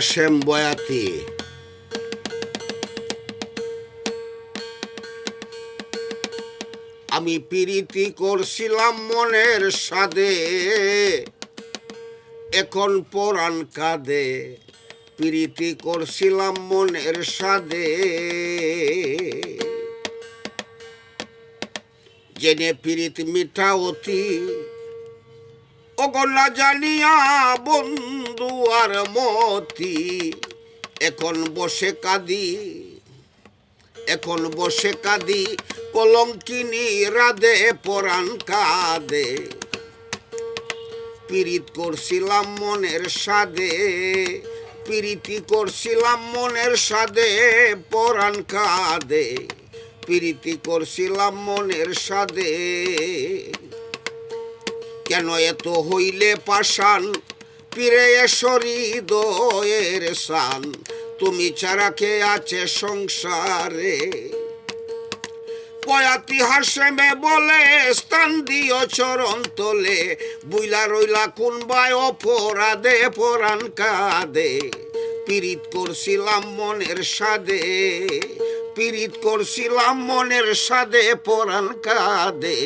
হাশেম বয়াতি। আমি প্রীতি করছিলাম মনের সাদে, এখন পরাণ কাঁদে। প্রীতি করছিলাম মনের সাদে, জেনে প্রীত মিঠা অতি ওগো না জানিয়া বন্ধু আর মতি। এখন বসে কাঁদি, এখন বসে কাঁদি, কলঙ্কিনী রাধে পরাণ কাঁদে। প্রীত করছিলাম মনের সাদে, প্রীতি করছিলাম মনের সাদে, পরাণ কাঁদে। প্রীতি করছিলাম মনের সাদে, কেন এত হইলে পাষাণ, পিরে হৃদয়ের সান। তুমি ছাড়া কে আছে সংসারে। বয়াতি হাশেমে বলে স্থান দিও চরণ তোলে, বুইলা রইলা কোনবায় অপরাধে পরাণ কাঁদে। প্রীত করছিলাম মনের সাদে, প্রীত করছিলাম মনের সাদে, পরাণ কাঁদে।